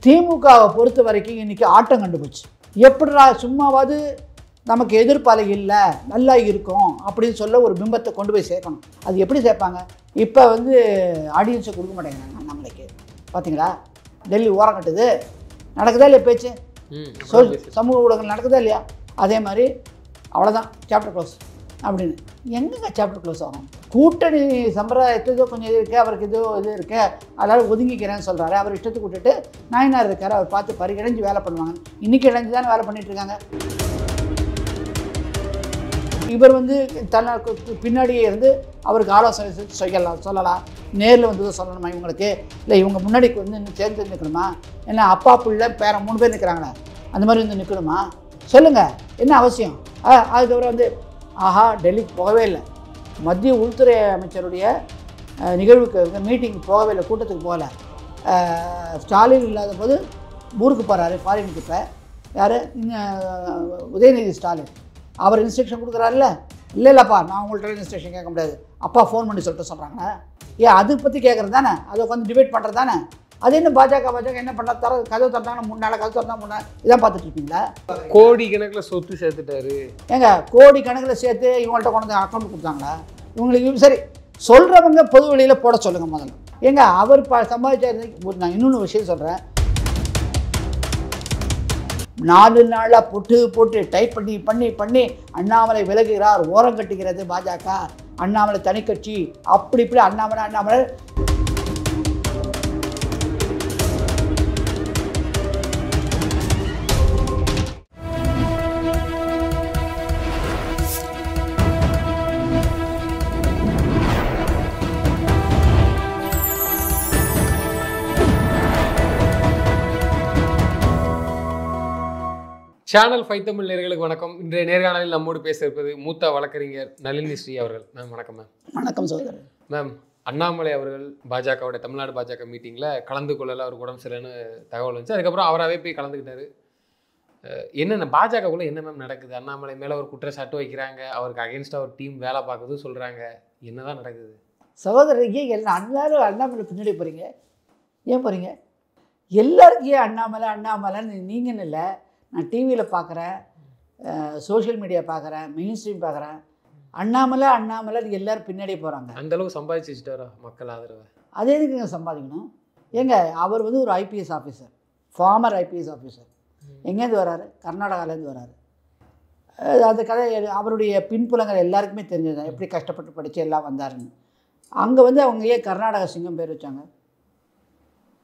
திமுகவை பொறுத்த வரைக்கும் இன்றைக்கி ஆட்டம் கண்டு போச்சு. எப்படிடா சும்மாவது நமக்கு எதிர்ப்பாலை இல்லை நல்லா இருக்கும் அப்படின்னு சொல்ல ஒரு பிம்பத்தை கொண்டு போய் சேர்க்கணும். அது எப்படி சேர்ப்பாங்க? இப்போ ஆடியன்ஸை கொடுக்க மாட்டேங்கிறாங்க நம்மளுக்கு. பார்த்தீங்களா, டெல்லி ஓரம் கட்டுது, நடக்குதா இல்லையா பேச்சு? சமூக ஊடகங்கள் நடக்குதா இல்லையா? அதே மாதிரி அவ்வளோதான், சாப்டர் க்ளோஸ் அப்படின்னு. எங்கெங்க சாப்டர் க்ளோஸ் ஆகும்? கூட்டணி சம்பிரதாயத்துக்கு கொஞ்சம் இது இருக்குது, அவருக்கு இது இருக்குது, அதனால் ஒதுங்கிக்கிறேன்னு சொல்கிறாரு. அவர் இஷ்டத்துக்கு விட்டுட்டு நாயனார் இருக்கார், அவர் பார்த்து பறிகடைஞ்சு வேலை பண்ணுவாங்க. இன்றைக்கி இடைஞ்சு தானே வேலை பண்ணிகிட்ருக்காங்க. இவர் தனக்கு பின்னாடியே இருந்து அவருக்கு ஆலோசனை சொல்லலாம். நேரில் சொல்லணுமா இவங்களுக்கு? இல்லை இவங்க முன்னாடி இன்னும் சேர்ந்து நிற்கணுமா? ஏன்னா அப்பா பிள்ளை பேர 3 பேர் நிற்கிறாங்களே, அந்த மாதிரி நிற்கணுமா? சொல்லுங்கள், என்ன அவசியம்? அதுக்கப்புறம் ஆஹா டெல்லிக்கு போகவே இல்லை, மத்திய உள்துறை அமைச்சருடைய நிகழ்வுக்கு மீட்டிங் போகவே இல்லை, கூட்டத்துக்கு போகலை. ஸ்டாலின் இல்லாத போது ஊருக்கு போகிறாரு ஃபாரினுக்கு. இப்போ யார்? உதயநிதி ஸ்டாலின் அவர் இன்ஸ்ட்ரக்ஷன் கொடுக்குறாருல்ல. இல்லைப்பா நான் உங்கள்கிட்ட இன்ஸ்ட்ரக்ஷன் கேட்க முடியாது, அப்பா ஃபோன் பண்ணி சொல்கிறாங்க. ஏன் அதை பற்றி கேட்குறது தானே, அதை உட்காந்து டிபேட் பண்ணுறது தானே. அது என்ன பாஜக என்ன பண்ண கதவு திறந்தாங்கன்னா 3 நாள், கதவு திறந்தா 3 நாள், இதான் பார்த்துட்டு இருக்கீங்களா? கோடி கணக்கில் சொத்து சேர்த்துட்டாரு. ஏங்க கோடி கணக்கில் சேர்த்து இவங்கள்ட்ட கொண்டு அக்கௌண்ட் கொடுத்தாங்களா? இவங்களுக்கு சரி சொல்கிறவங்க பொது வழியில் போட சொல்லுங்கள் முதல்ல. ஏங்க அவர் சம்பாதிச்சாரு. நான் இன்னொன்று விஷயம் சொல்கிறேன். 4 நாளாக போட்டு டைப் பண்ணி அண்ணாமலை விலகுகிறார், ஓரம் கட்டுகிறது பாஜக, அண்ணாமலை தனிக்கட்சி, அப்படி இப்படி அண்ணாமலை சேனல் 5 தமிழ் நேயர்களுக்கு வணக்கம். இன்றைய நேர்காணலில் நம்மோடு பேச இருப்பது மூத்த வழக்கறிஞர் நளினி ஸ்ரீ அவர்கள். மேம் வணக்கம். மேம் வணக்கம் சகோதரர். மேம், அண்ணாமலை அவர்கள் பாஜகவுடைய தமிழ்நாடு பாஜக மீட்டிங்கில் கலந்து கொள்ளல, அவருக்கு உடம்பு சரியான தகவல் வந்துச்சு. அதுக்கப்புறம் அவராகவே போய் கலந்துக்கிட்டாரு. என்னென்ன பாஜகக்குள்ளே என்ன மேம் நடக்குது? அண்ணாமலை மேலே ஒரு குற்றச்சாட்டு வைக்கிறாங்க, அவருக்கு அகேன்ஸ்டாக ஒரு டீம் வேலை பார்க்குது சொல்கிறாங்க. என்னதான் நடக்குது சகோதரர்? ஏன் அண்ணாமலை பின்னாடி போகிறீங்க? ஏன் போகிறீங்க? எல்லாருக்கும் ஏன் அண்ணாமலைன்னு நீங்கன்னு இல்லை. நான் டிவியில் பார்க்குறேன், சோஷியல் மீடியா பார்க்குறேன், மெயின் ஸ்ட்ரீம் பார்க்குறேன். அண்ணாமலை எல்லோரும் பின்னாடியே போகிறாங்க. அந்தளவுக்கு சம்பாதிச்சு வச்சுட்டாரா மக்கள் ஆதரவை? அதே எதுக்குங்க சம்பாதிக்கணும்? ஏங்க அவர் ஒரு IPS officer, former IPS officer. எங்கேருந்து வராரு? கர்நாடகாலேருந்து வராரு. அந்த கதை அவருடைய பின்புலங்கள் எல்லாருக்குமே தெரிஞ்சது, எப்படி கஷ்டப்பட்டு படித்து எல்லாம் வந்தாருன்னு. அங்கே அவங்க ஏன் கர்நாடகா சிங்கம் பேர் வச்சாங்க?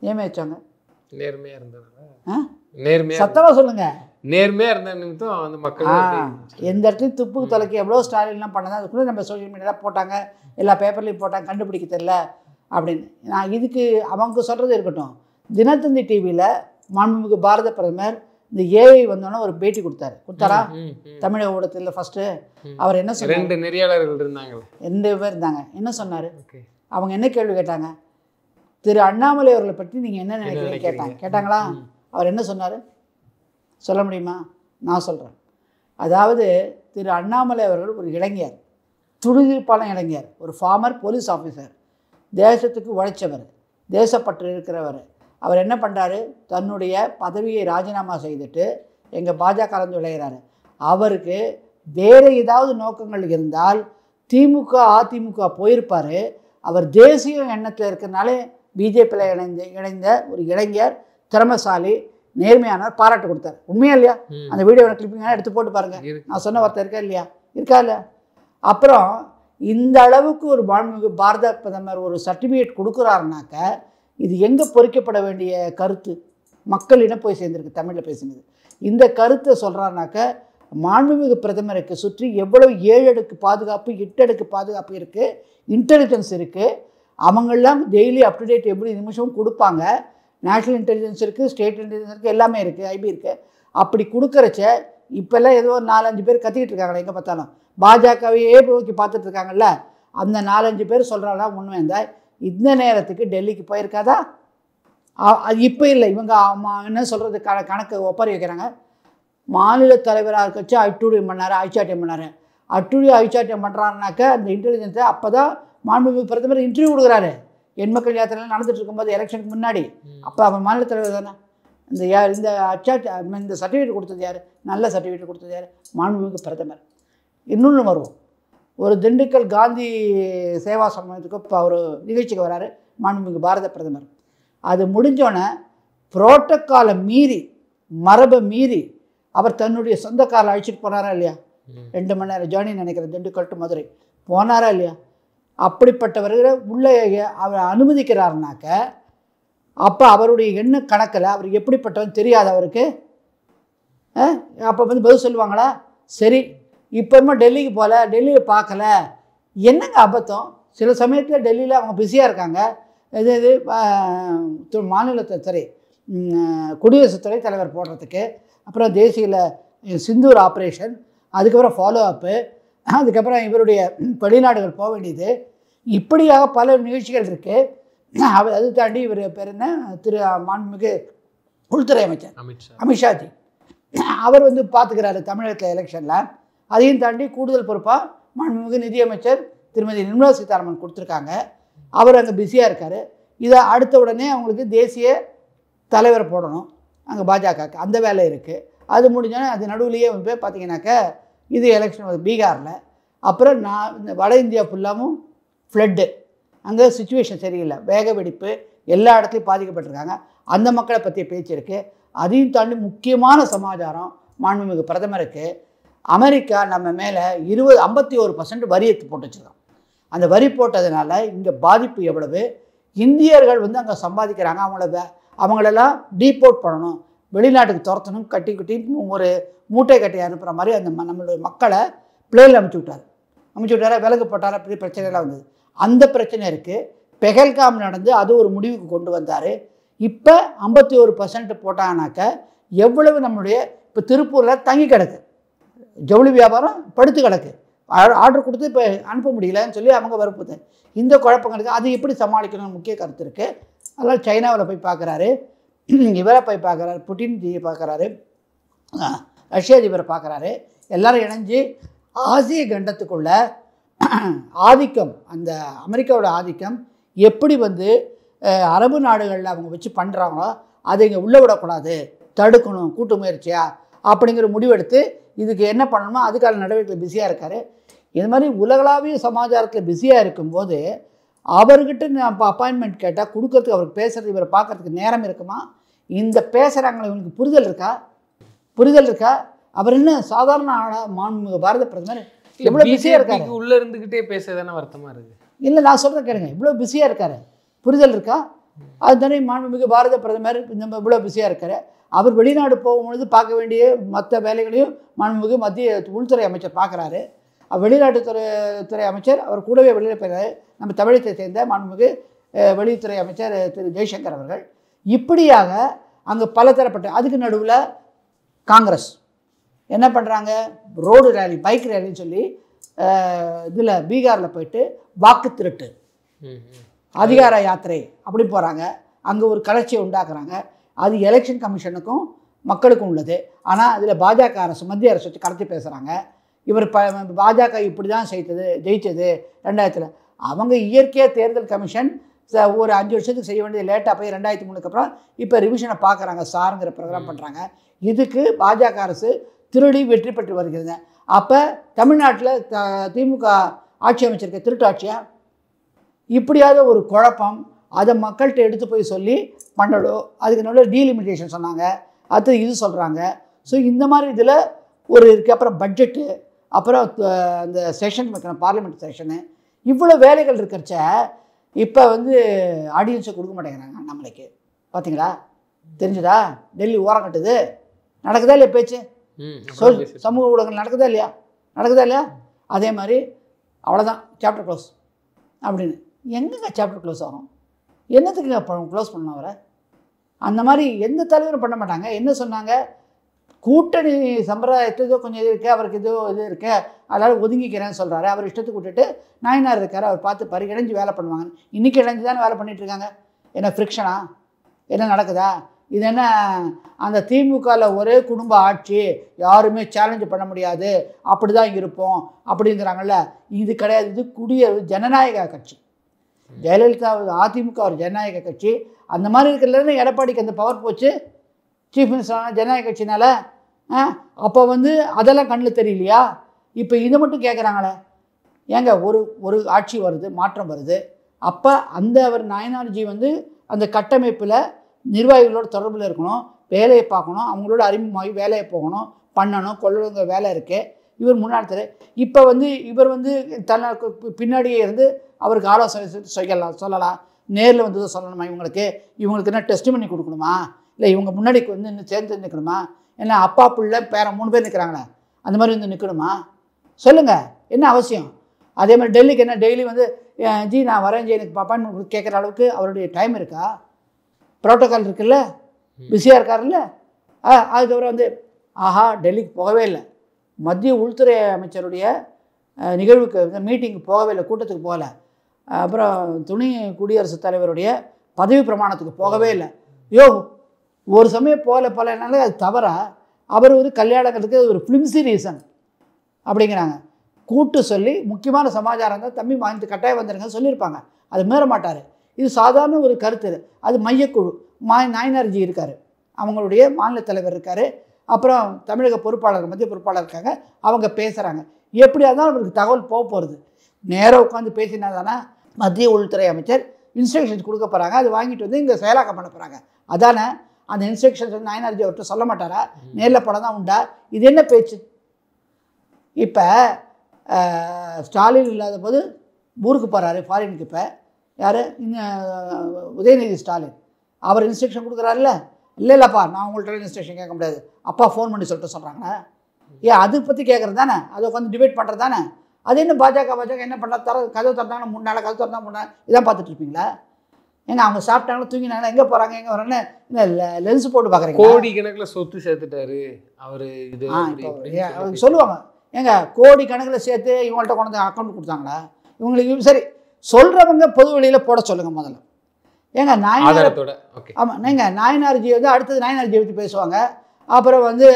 ஏமே வச்சாங்க? நேர்மையாக இருந்தாங்க. சத்தமாக சொல்லுங்க. நேர்மையாக இருந்த நிமித்தம் மக்கள் எந்த இடத்துலையும் துப்புக்கு தொலைக்கி எவ்வளோ ஸ்டாலின்லாம் பண்ணதான், அதுக்குள்ளே நம்ம சோஷியல் மீடியாவில் போட்டாங்க, எல்லா பேப்பர்லையும் போட்டாங்க, கண்டுபிடிக்க தெரியல அப்படின்னு. நான் இதுக்கு அவங்க சொல்கிறது இருக்கட்டும். தினத்தந்தி டிவியில் மாண்புமிகு பாரத பிரதமர் இந்த ஏஐ வந்தோன்னே ஒரு பேட்டி கொடுத்தாரா தமிழக ஊடகத்தில் ஃபஸ்ட்டு. அவர் என்ன சொன்னார்? 2 நெறியாளர்கள் இருந்தாங்க, 2 பேர் இருந்தாங்க. என்ன சொன்னார்? அவங்க என்ன கேள்வி கேட்டாங்க? திரு அண்ணாமலை அவர்களை பற்றி நீங்கள் என்ன நினைக்கிறீங்க கேட்டாங்களா? அவர் என்ன சொன்னார் சொல்ல முடியுமா? நான் சொல்கிறேன். அதாவது திரு அண்ணாமலை அவர்கள் ஒரு இளைஞர், துடிதுடிப்பான இளைஞர், ஒரு ஃபார்மர் போலீஸ் ஆஃபீஸர், தேசத்துக்கு உழைச்சவர், தேசப்பற்று இருக்கிறவர். அவர் என்ன பண்ணுறாரு? தன்னுடைய பதவியை ராஜினாமா செய்துட்டு எங்கள் பாஜக விளையிறாரு. அவருக்கு வேறு ஏதாவது நோக்கங்கள் இருந்தால் திமுக அதிமுக போயிருப்பார். அவர் தேசிய எண்ணத்தில் இருக்கிறனாலே பிஜேபியில் இணைந்த ஒரு இளைஞர், திறமைசாலி, நேர்மையானவர், பாராட்டு கொடுத்தார். உண்மையா இல்லையா? அந்த வீடியோ கிளிப்பிங்காக எடுத்து போட்டு பாருங்கள். நான் சொன்ன வார்த்தை இருக்கா இல்லையா? இல்லையா? அப்புறம் இந்த அளவுக்கு ஒரு பாரத பிரதமர் ஒரு சர்டிஃபிகேட் கொடுக்குறாருனாக்க இது எங்கே பொறிக்கப்பட வேண்டிய கருத்து மக்களிடம் போய் சேர்ந்துருக்கு. தமிழில் பேசுனது இந்த கருத்தை சொல்கிறாருனாக்க மாண்புமிகு பிரதமருக்கு சுற்றி எவ்வளவு 7 அடுக்கு பாதுகாப்பு, 8 அடுக்கு பாதுகாப்பு இருக்குது, இன்டெலிஜென்ஸ் இருக்குது. அவங்கெல்லாம் டெய்லி அப் டு டேட் எப்படி நிமிஷமும் கொடுப்பாங்க. நேஷ்னல் இன்டெலிஜென்ஸ் இருக்குது, ஸ்டேட் இன்டெலிஜென்ஸ் இருக்குது, எல்லாமே இருக்குது, ஐபி இருக்குது. அப்படி கொடுக்குறச்ச இப்போல்லாம் ஏதோ 4-5 பேர் கத்திக்கிட்டு இருக்காங்களே, எங்கே பார்த்தாலும் பாஜகவையே நோக்கி பார்த்துட்ருக்காங்கல்ல, அந்த 4-5 பேர் சொல்கிறாங்களா உண்மை இருந்தால் இந்த நேரத்துக்கு டெல்லிக்கு போயிருக்காதா? அது இப்போ இல்லை, இவங்க என்ன சொல்கிறது கணக்கு ஒப்பாரி வைக்கிறாங்க. மாநில தலைவராக இருக்கச்சு அட்டுழியம் பண்ணார், ஆய்ச்சாட்டியம் பண்ணார். ஆய்ச்சாட்டியம் பண்ணுறாருனாக்க அந்த இன்டெலிஜென்ஸை அப்போ தான் மாண்புமிகு பிரதமர் இன்டர்வியூ கொடுக்குறாரு. எண்மக்கள் யாத்திரைலாம் நடந்துட்டு இருக்கும்போது எலெக்ஷனுக்கு முன்னாடி. அப்போ அவன் மாநில தலைவர் தானே. இந்த சர்டிஃபிகேட் கொடுத்தது யார்? நல்ல சர்டிஃபிகேட் கொடுத்தது யார்? மாண்புமிகு பிரதமர். இன்னொன்று வருவோம். ஒரு திண்டுக்கல் காந்தி சேவா சமூகத்துக்கு இப்போ ஒரு நிகழ்ச்சிக்கு வராரு மாண்புமிகு பாரத பிரதமர். அது முடிஞ்சோடனே புரோட்டோக்காலை மீறி, மரபை மீறி அவர் தன்னுடைய சொந்த காரில் அழைச்சிட்டு போனாரா இல்லையா? 2 மணி நேரம் ஜேர்னி நினைக்கிறேன், திண்டுக்கல் டு மதுரை போனாரா இல்லையா? அப்படிப்பட்டவர்களை உள்ளே அவர் அனுமதிக்கிறாருனாக்க அப்போ அவருடைய எண்ண கணக்கில் அவர் எப்படிப்பட்டவன் தெரியாது அவருக்கு. அப்போ வந்து பதில் சொல்லுவாங்களா? சரி, இப்போமா டெல்லிக்கு போகல, டெல்லியை பார்க்கல, என்னங்க அபத்தம்? சில சமயத்தில் டெல்லியில் அவங்க பிஸியாக இருக்காங்க. இது மாநிலத்துறை குடியரசுத்துறை தலைவர் போடுறதுக்கு, அப்புறம் தேசியில் சிந்தூர் ஆப்ரேஷன், அதுக்கப்புறம் ஃபாலோ அப்பு, அதுக்கப்புறம் இவருடைய வெளிநாடுகள் போக வேண்டியது, இப்படியாக பல நிகழ்ச்சிகள் இருக்குது. அது தாண்டி இவர் பேர் என்ன, மாண்புமிகு உள்துறை அமைச்சர் அமித்ஷாஜி, அவர் வந்து பார்த்துக்கிறாரு தமிழகத்தில் எலெக்ஷனில். அதையும் தாண்டி கூடுதல் பொறுப்பாக மாண்புமிகு நிதியமைச்சர் திருமதி நிர்மலா சீதாராமன் கொடுத்துருக்காங்க. அவர் அங்கே பிஸியாக இருக்கார். இதை அடுத்த உடனே அவங்களுக்கு தேசிய தலைவர் போடணும் அங்கே பாஜகவுக்கு, அந்த வேலை இருக்குது. அது முடிஞ்சோன்னே அது நடுவுலையே வந்து பார்த்தீங்கன்னாக்கா இது எலெக்ஷன் பீகாரில். அப்புறம் இந்த வட இந்தியா ஃபுல்லாகவும் ஃப்ளட்டு, அங்கே சுச்சுவேஷன் சரியில்லை, வேக வெடிப்பு, எல்லா இடத்துலையும் பாதிக்கப்பட்டிருக்காங்க. அந்த மக்களை பற்றிய பேச்சு இருக்குது. அதையும் தாண்டி முக்கியமான சமாச்சாரம், மாண்புமிகு பிரதமருக்கு அமெரிக்கா நம்ம மேலே 51% வரி எடுத்து போட்டு வச்சுருக்கோம். அந்த வரி போட்டதுனால இங்கே பாதிப்பு எவ்வளவு, இந்தியர்கள் வந்து அங்கே சம்பாதிக்கிறாங்க, அவங்களெல்லாம் டீபோர்ட் பண்ணணும், வெளிநாட்டுக்கு துரத்தணும், கட்டி ஒரு மூட்டை கட்டி அனுப்புகிற மாதிரி அந்த நம்மளுடைய மக்களை பிளேனில் அமுச்சு விட்டாரா, விலகு போட்டாரா, அப்படி பிரச்சனைலாம் வந்தது. அந்த பிரச்சனை இருக்குது. பெஹல்காம் நடந்து அது ஒரு முடிவுக்கு கொண்டு வந்தார். இப்போ 51% போட்டாங்கனாக்க எவ்வளவு நம்மளுடைய இப்போ திருப்பூரில் தங்கி கிடக்கு, ஜவுளி வியாபாரம் படுத்து கிடக்கு, ஆர்டர் கொடுத்து இப்போ அனுப்ப முடியலன்னு சொல்லி அவங்க வற்புறுத்து. இந்த குழப்பங்களுக்கு அது எப்படி சமாளிக்கணும்னு முக்கிய கருத்து இருக்குது. அதனால் சைனாவில் போய் பார்க்குறாரு, இவரை போய் பார்க்குறாரு, புட்டின் ஜியை பார்க்குறாரு, ரஷ்யா அதிபரை பார்க்குறாரு. எல்லோரும் இணைஞ்சு ஆசிய கண்டத்துக்குள்ள ஆதிக்கம், அந்த அமெரிக்காவோட ஆதிக்கம் எப்படி வந்து அரபு நாடுகளில் அவங்க வச்சு பண்ணுறாங்களோ அதை இங்கே உள்ளே விடக்கூடாது, தடுக்கணும் கூட்டு முயற்சியா அப்படிங்கிற முடிவெடுத்து இதுக்கு என்ன பண்ணணுமோ அதுக்கான நடவடிக்கையில் பிஸியாக இருக்கார். இது மாதிரி உலகளாவிய சமாச்சாரத்தில் பிஸியாக இருக்கும்போது அவர்கிட்ட நான் இப்போ அப்பாயின்மெண்ட் கேட்டால் கொடுக்கறதுக்கு, அவருக்கு பேசுகிறது, இவரை பார்க்குறதுக்கு நேரம் இருக்குமா? இந்த பேசுகிறாங்களே இவனுக்கு புரிதல் இருக்கா? அவர் என்ன சாதாரண ஆளாக மாண்புமிகு பாரத பிரதமர் எவ்வளோ பிஸியாக இருக்காரு? உள்ளே இருந்துக்கிட்டே பேசுறதுதானே வருத்தமாக இருக்குது. இல்லை, நான் சொல்கிறேன் கேளுங்க, இவ்வளோ பிஸியாக இருக்காரு, புரிதல் இருக்கா? அதுதானே மாண்புமிகு பாரத பிரதமர் நம்ம இவ்வளோ பிஸியாக இருக்கார். அவர் வெளிநாடு போகும்பொழுது பார்க்க வேண்டிய மற்ற வேலைகளையும் மாண்புமிகு மத்திய உள்துறை அமைச்சர் பார்க்குறாரு. வெளிநாட்டுத்துறை அமைச்சர் அவர் கூடவே வெளியில் போகிறாரு. நம்ம தமிழகத்தை சேர்ந்த மாண்புமிகு வெளியுறவுத்துறை அமைச்சர் திரு ஜெய்சங்கர் அவர்கள். இப்படியாக அங்கே பல தரப்பட்ட, அதுக்கு நடுவில் காங்கிரஸ் என்ன பண்ணுறாங்க, ரோடு ரேலி, பைக் ரேலின்னு சொல்லி இதில் பீகாரில் போயிட்டு வாக்கு திருட்டு, அதிகார யாத்திரை அப்படி போகிறாங்க. அங்கே ஒரு கலர்ச்சியை உண்டாக்குறாங்க. அது எலெக்ஷன் கமிஷனுக்கும் மக்களுக்கும் உள்ளது. ஆனால் அதில் பாஜக அரசு, மத்திய அரசு வச்சு கலத்தி பேசுகிறாங்க. இவர் பாஜக இப்படி தான் ஜெயிச்சது 2000. அவங்க இயற்கையாக தேர்தல் கமிஷன் ஒரு 5 வருஷத்துக்கு செய்ய வேண்டியது லேட்டாக போய் 2003க்கு அப்புறம் இப்போ ரிவிஷனை பார்க்குறாங்க, சாருங்கிற ப்ரோக்ராம் பண்ணுறாங்க. இதுக்கு பாஜக அரசு திருடி வெற்றி பெற்று வருகிறது. அப்போ தமிழ்நாட்டில் திமுக ஆட்சி அமைச்சிருக்க திருட்டு ஆட்சியா? இப்படியாத ஒரு குழப்பம், அதை மக்கள்கிட்ட எடுத்து போய் சொல்லி பண்ணணும். அதுக்கு நல்ல டீலிமிட்டேஷன் சொன்னாங்க, அது இது சொல்கிறாங்க. ஸோ இந்த மாதிரி இதில் ஒரு இருக்குது. அப்புறம் பட்ஜெட்டு, அப்புறம் அந்த செஷன் வைக்கணும், பார்லிமெண்ட் செஷனு, இவ்வளோ வேலைகள் இருக்கிறச்ச இப்போ வந்து ஆடியன்ஸை கொடுக்க மாட்டேங்கிறாங்க நம்மளுக்கு. பார்த்தீங்களா, தெரிஞ்சுதா? டெல்லி ஓரம் கட்டுது, நடக்குதா இல்லையா பேச்சு? சமூக ஊடகங்கள் நடக்குதா இல்லையா? அதே மாதிரி அவ்வளோதான், சாப்டர் க்ளோஸ் அப்படின்னு. எங்கெங்க சாப்டர் க்ளோஸ் ஆகும்? என்னத்துக்கு க்ளோஸ் பண்ணணும் அவரை? அந்த மாதிரி எந்த தலைவரும் பண்ண மாட்டாங்க. என்ன சொன்னாங்க, கூட்டணி சம்பிரதாயத்துக்கு கொஞ்சம் இது இருக்குது, அவருக்கு இது இருக்குது, அதனால் ஒதுங்கிக்கிறேன்னு சொல்கிறாரு. அவர் இஷ்டத்துக்கு விட்டுட்டு நாயனார் இருக்கார், அவர் பார்த்து இணைஞ்சு வேலை பண்ணுவாங்க. இன்றைக்கி இணைஞ்சு தானே வேலை பண்ணிகிட்ருக்காங்க. என்ன ஃப்ரிக்ஷனா? என்ன நடக்குதா? இது என்ன அந்த திமுகவில் ஒரே குடும்ப ஆட்சி, யாருமே சேலஞ்சு பண்ண முடியாது, அப்படி தான் இருப்போம் அப்படிங்கிறாங்கல்ல. இது கிடையாது. இது ஜனநாயக கட்சி. ஜெயலலிதா அதிமுக ஒரு ஜனநாயக கட்சி. அந்த மாதிரி இருக்கிறதுல எடப்பாடிக்கு அந்த பவர் போச்சு. சீஃப் மினிஸ்டரான ஜனநாயக கட்சினால. அப்போ வந்து அதெல்லாம் கண்ணில் தெரியலையா? இப்போ இதை மட்டும் கேட்குறாங்களே. ஏங்க ஒரு ஆட்சி வருது, மாற்றம் வருது. அப்போ அவர் நாயனார்ஜி வந்து அந்த கட்டமைப்பில் நிர்வாகிகளோட தொடர்பில் இருக்கணும், வேலையை பார்க்கணும், அவங்களோட அறிமுகமாகி வேலையை போகணும், பண்ணணும், கொள்ளணுங்கிற வேலை இருக்குது. இவர் முன்னாடி இப்போ வந்து இவர் வந்து தனக்கு பின்னாடியே இருந்து அவருக்கு ஆலோசனை சொல்லலாம். நேரில் வந்து சொல்லணுமா? இவங்களுக்கு என்ன டெஸ்ட் பண்ணி கொடுக்கணுமா? இல்லை இவங்க முன்னாடி வந்து இன்னும் சேர்ந்து நிற்கணுமா? ஏன்னா அப்பா பிள்ளை பேரன் 3 பேர் நிற்கிறாங்களே, அந்த மாதிரி வந்து நிற்கணுமா? சொல்லுங்கள், என்ன அவசியம்? அதே மாதிரி டெல்லிக்கு என்ன டெய்லி வந்து ஜி நான் வரேன் ஜி எனக்கு அப்பாயின்மெண்ட் கேட்குற அளவுக்கு அவருடைய டைம் இருக்கா? ப்ரோட்டோக்கால் இருக்குல்ல, பிஸியாக இருக்காருல்ல. அதுக்கப்புறம் வந்து டெல்லிக்கு போகவே இல்லை, மத்திய உள்துறை அமைச்சருடைய நிகழ்வுக்கு வந்து மீட்டிங்கு போகவே இல்லை, கூட்டத்துக்கு போகலை. அப்புறம் துணை குடியரசுத் தலைவருடைய பதவி பிரமாணத்துக்கு போகவே இல்லை. ஒரு சமயம் போகலைனாலே அது தவறா? அவர் வந்து கல்யாணத்துக்கு ஒரு ஃபிலிம்ஸி ரீசன் அப்படிங்கிறாங்க. கூட்டு சொல்லி முக்கியமான சமாச்சாரம் தான் தம்பி வாங்கி கட்டாயம் வந்துடுங்க சொல்லியிருப்பாங்க, அது மீற மாட்டார். இது சாதாரண ஒரு கருத்து. அது மையக்குழு நாயனார்ஜி இருக்கார், அவங்களுடைய மாநில தலைவர் இருக்கார், அப்புறம் தமிழக பொறுப்பாளர் மத்திய பொறுப்பாளர் இருக்காங்க, அவங்க பேசுகிறாங்க. எப்படியா இருந்தாலும் அவருக்கு தகவல் போகிறது. நேராக உட்காந்து பேசினா தானே மத்திய உள்துறை அமைச்சர் இன்ஸ்ட்ரக்ஷன்ஸ் கொடுக்க போகிறாங்க, அது வாங்கிட்டு வந்து இங்கே செயலாக்கம் பண்ண போகிறாங்க. அதானே அந்த இன்ஸ்ட்ரக்ஷன்ஸ் வந்து நாயனார்ஜி அவர்கிட்ட சொல்ல மாட்டாரா? நேரில் படம் தான் உண்டா? இது என்ன பேச்சு? இப்போ ஸ்டாலின் இல்லாத போது ஊருக்கு போகிறாரு ஃபாரினுக்கு. இப்போ யார்? உதயநிதி ஸ்டாலின் அவர் இன்ஸ்ட்ரக்ஷன் கொடுக்குறாருல்ல. இல்லைப்பா நான் உங்கள்கிட்ட இன்ஸ்ட்ரக்ஷன் கேட்க முடியாது, அப்பா ஃபோன் பண்ணி சொல்லிட்டு சொல்கிறாங்களே. அதை பற்றி கேட்குறது தானே, அதை உட்காந்து டிபேட் பண்ணுறது தானே. அது என்ன பாஜக என்ன பண்ணா கதவு திறந்தாங்கன்னா 3 நாள், கதவு திறந்தா 3 நாள், இதான் பார்த்துட்டு இருப்பீங்களா? ஏங்க அவங்க சாப்பிட்டாங்களோ தூங்கினாங்களா, எங்கே போகிறாங்க எங்கே வரான்னு இல்லை லென்ஸ் போட்டு பார்க்குறீங்க. கோடி கணக்கில் சொத்து சேர்த்துட்டாரு அவர். இது சொல்லுவாங்க, ஏங்க கோடி கணக்கில் சேர்த்து இவங்கள்ட்ட கொண்டு வந்து அக்கௌண்ட் கொடுத்தாங்களா? இவங்களுக்கு சரி சொல்கிறவங்க பொது வெளியில் போட சொல்லுங்கள் முதல்ல. ஏங்க நாயனார், ஆமாம் ஏங்க நாயனார்ஜி வந்து அடுத்தது நாயனார்ஜியை பற்றி பேசுவாங்க, அப்புறம் வந்து